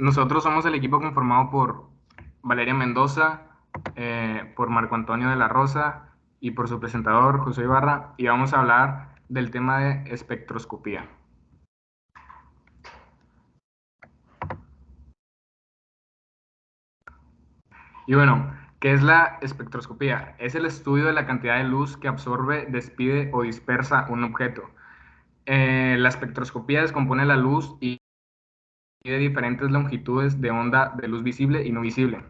Nosotros somos el equipo conformado por Valeria Mendoza, por Marco Antonio de la Rosa y por su presentador José Ibarra, y vamos a hablar del tema de espectroscopía. Y bueno, ¿qué es la espectroscopía? Es el estudio de la cantidad de luz que absorbe, despide o dispersa un objeto. La espectroscopía descompone la luz y de diferentes longitudes de onda de luz visible y no visible.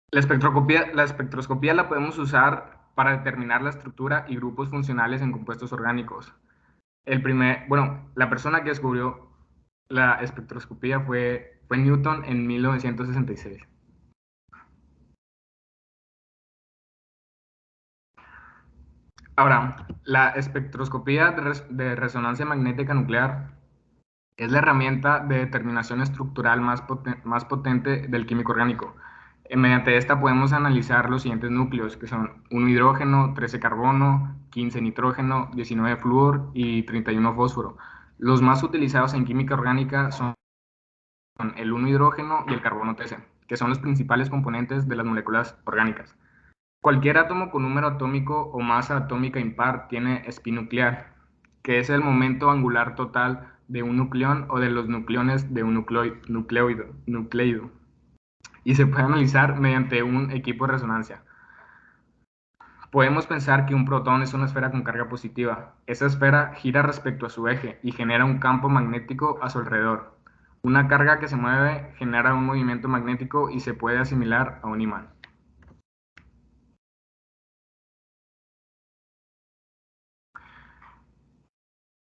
La espectroscopía la podemos usar para determinar la estructura y grupos funcionales en compuestos orgánicos. La persona que descubrió la espectroscopía fue Newton en 1966. Ahora, la espectroscopía de resonancia magnética nuclear es la herramienta de determinación estructural más potente del químico orgánico. Mediante esta podemos analizar los siguientes núcleos, que son 1 hidrógeno, 13 carbono, 15 nitrógeno, 19 flúor y 31 fósforo. Los más utilizados en química orgánica son el 1 hidrógeno y el carbono 13, que son los principales componentes de las moléculas orgánicas. Cualquier átomo con número atómico o masa atómica impar tiene spin nuclear, que es el momento angular total de un nucleón o de los nucleones de un nucleido, y se puede analizar mediante un equipo de resonancia. Podemos pensar que un protón es una esfera con carga positiva. Esa esfera gira respecto a su eje y genera un campo magnético a su alrededor. Una carga que se mueve genera un movimiento magnético y se puede asimilar a un imán.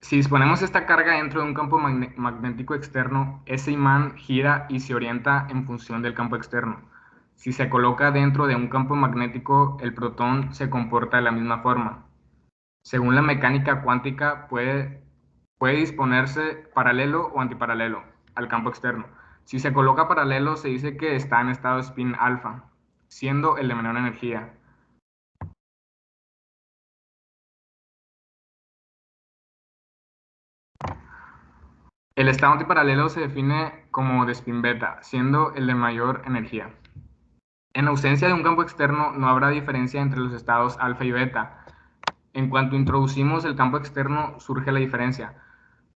Si disponemos esta carga dentro de un campo magnético externo, ese imán gira y se orienta en función del campo externo. Si se coloca dentro de un campo magnético, el protón se comporta de la misma forma. Según la mecánica cuántica, puede disponerse paralelo o antiparalelo al campo externo. Si se coloca paralelo, se dice que está en estado de spin alfa, siendo el de menor energía. El estado antiparalelo se define como de spin beta, siendo el de mayor energía. En ausencia de un campo externo, no habrá diferencia entre los estados alfa y beta. En cuanto introducimos el campo externo, surge la diferencia.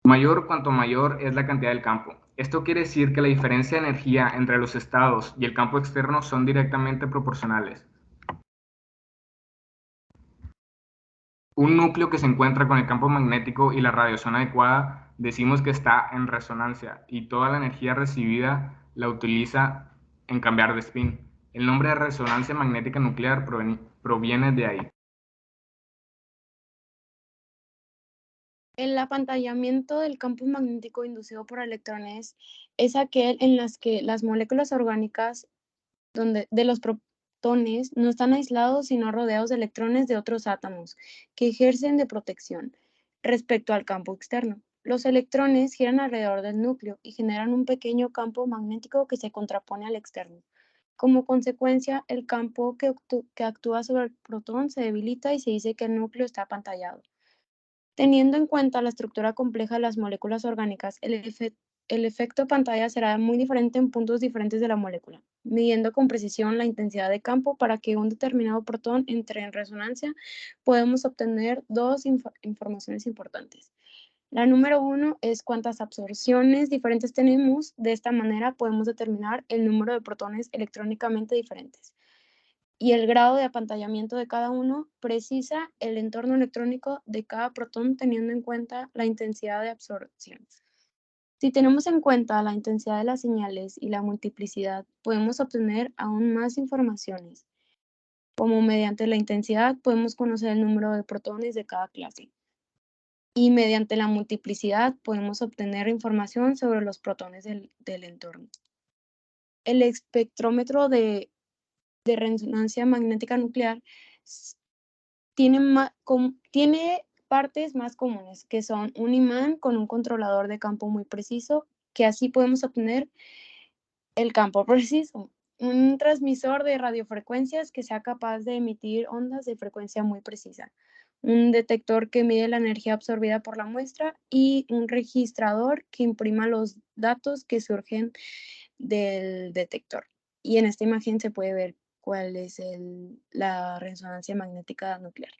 Mayor cuanto mayor es la cantidad del campo. Esto quiere decir que la diferencia de energía entre los estados y el campo externo son directamente proporcionales. Un núcleo que se encuentra con el campo magnético y la radiación adecuada, decimos que está en resonancia y toda la energía recibida la utiliza en cambiar de spin. El nombre de resonancia magnética nuclear proviene de ahí. El apantallamiento del campo magnético inducido por electrones es aquel en las que las moléculas orgánicas de los protones no están aislados sino rodeados de electrones de otros átomos que ejercen de protección respecto al campo externo. Los electrones giran alrededor del núcleo y generan un pequeño campo magnético que se contrapone al externo. Como consecuencia, el campo que actúa sobre el protón se debilita y se dice que el núcleo está apantallado. Teniendo en cuenta la estructura compleja de las moléculas orgánicas, el efecto pantalla será muy diferente en puntos diferentes de la molécula, midiendo con precisión la intensidad de campo para que un determinado protón entre en resonancia, podemos obtener dos informaciones importantes. La número 1 es cuántas absorciones diferentes tenemos. De esta manera podemos determinar el número de protones electrónicamente diferentes. Y el grado de apantallamiento de cada uno precisa el entorno electrónico de cada protón teniendo en cuenta la intensidad de absorción. Si tenemos en cuenta la intensidad de las señales y la multiplicidad, podemos obtener aún más informaciones, como mediante la intensidad podemos conocer el número de protones de cada clase. Y mediante la multiplicidad podemos obtener información sobre los protones del entorno. El espectrómetro de resonancia magnética nuclear tiene partes más comunes, que son un imán con un controlador de campo muy preciso, que así podemos obtener el campo preciso, un transmisor de radiofrecuencias que sea capaz de emitir ondas de frecuencia muy precisa, un detector que mide la energía absorbida por la muestra y un registrador que imprima los datos que surgen del detector. Y en esta imagen se puede ver cuál es la resonancia magnética nuclear.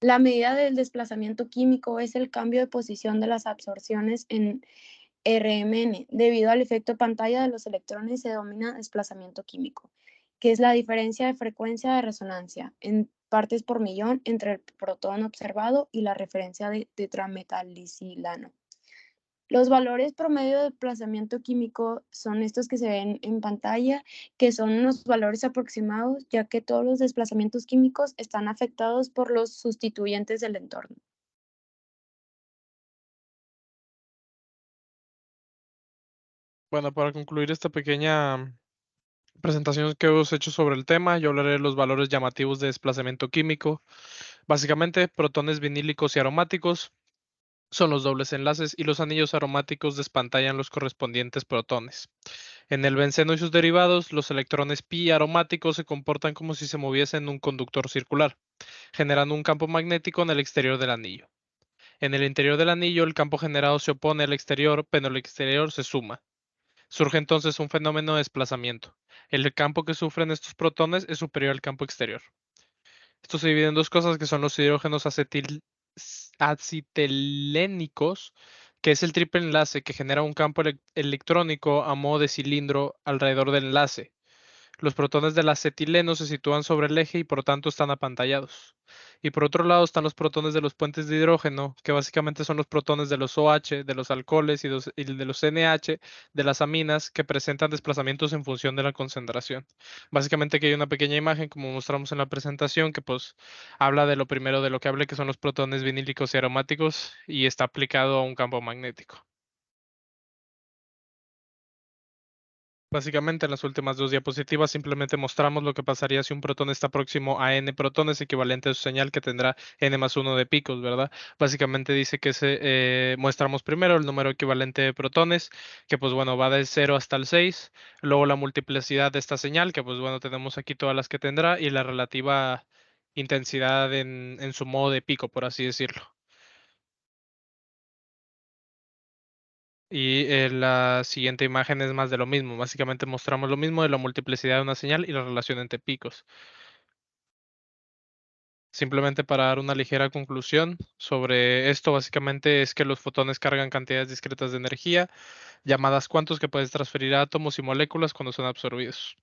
La medida del desplazamiento químico es el cambio de posición de las absorciones en RMN. Debido al efecto pantalla de los electrones se denomina desplazamiento químico, que es la diferencia de frecuencia de resonancia en partes por millón entre el protón observado y la referencia de tetrametilcilano. Los valores promedio de desplazamiento químico son estos que se ven en pantalla, que son unos valores aproximados, ya que todos los desplazamientos químicos están afectados por los sustituyentes del entorno. Bueno, para concluir esta pequeña presentación que hemos hecho sobre el tema, yo hablaré de los valores llamativos de desplazamiento químico. Básicamente, protones vinílicos y aromáticos son los dobles enlaces y los anillos aromáticos despantallan los correspondientes protones. En el benceno y sus derivados, los electrones pi aromáticos se comportan como si se moviesen en un conductor circular, generando un campo magnético en el exterior del anillo. En el interior del anillo, el campo generado se opone al exterior, pero el exterior se suma. Surge entonces un fenómeno de desplazamiento. El campo que sufren estos protones es superior al campo exterior. Esto se divide en dos cosas que son los hidrógenos acitilénicos, que es el triple enlace que genera un campo electrónico a modo de cilindro alrededor del enlace. Los protones del acetileno se sitúan sobre el eje y por tanto están apantallados. Y por otro lado están los protones de los puentes de hidrógeno, que básicamente son los protones de los OH, de los alcoholes y de los NH, de las aminas, que presentan desplazamientos en función de la concentración. Básicamente aquí hay una pequeña imagen, como mostramos en la presentación, que pues habla de lo primero de lo que hablé, que son los protones vinílicos y aromáticos, y está aplicado a un campo magnético. Básicamente en las últimas dos diapositivas simplemente mostramos lo que pasaría si un protón está próximo a n protones equivalente a su señal que tendrá n más 1 de picos, ¿verdad? Básicamente dice que mostramos primero el número equivalente de protones, que pues bueno va del 0 hasta el 6, luego la multiplicidad de esta señal, que pues bueno tenemos aquí todas las que tendrá, y la relativa intensidad en su modo de pico, por así decirlo. Y la siguiente imagen es más de lo mismo. Básicamente mostramos lo mismo de la multiplicidad de una señal y la relación entre picos. Simplemente para dar una ligera conclusión sobre esto, básicamente es que los fotones cargan cantidades discretas de energía, llamadas cuantos que puedes transferir a átomos y moléculas cuando son absorbidos.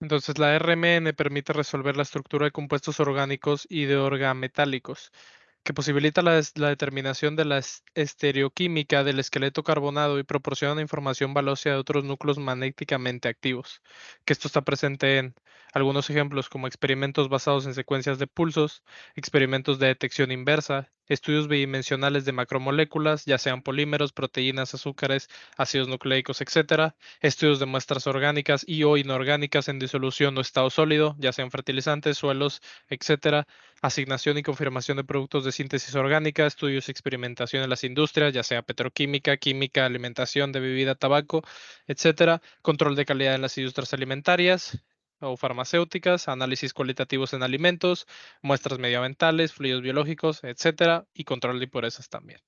Entonces, la RMN permite resolver la estructura de compuestos orgánicos y de orgametálicos, que posibilita la determinación de la estereoquímica del esqueleto carbonado y proporciona información valiosa de otros núcleos magnéticamente activos, que esto está presente en algunos ejemplos como experimentos basados en secuencias de pulsos, experimentos de detección inversa, estudios bidimensionales de macromoléculas, ya sean polímeros, proteínas, azúcares, ácidos nucleicos, etcétera, estudios de muestras orgánicas y o inorgánicas en disolución o estado sólido, ya sean fertilizantes, suelos, etcétera, asignación y confirmación de productos de síntesis orgánica, estudios y experimentación en las industrias, ya sea petroquímica, química, alimentación de bebida, tabaco, etcétera, control de calidad en las industrias alimentarias o farmacéuticas, análisis cualitativos en alimentos, muestras medioambientales, fluidos biológicos, etcétera, y control de impurezas también.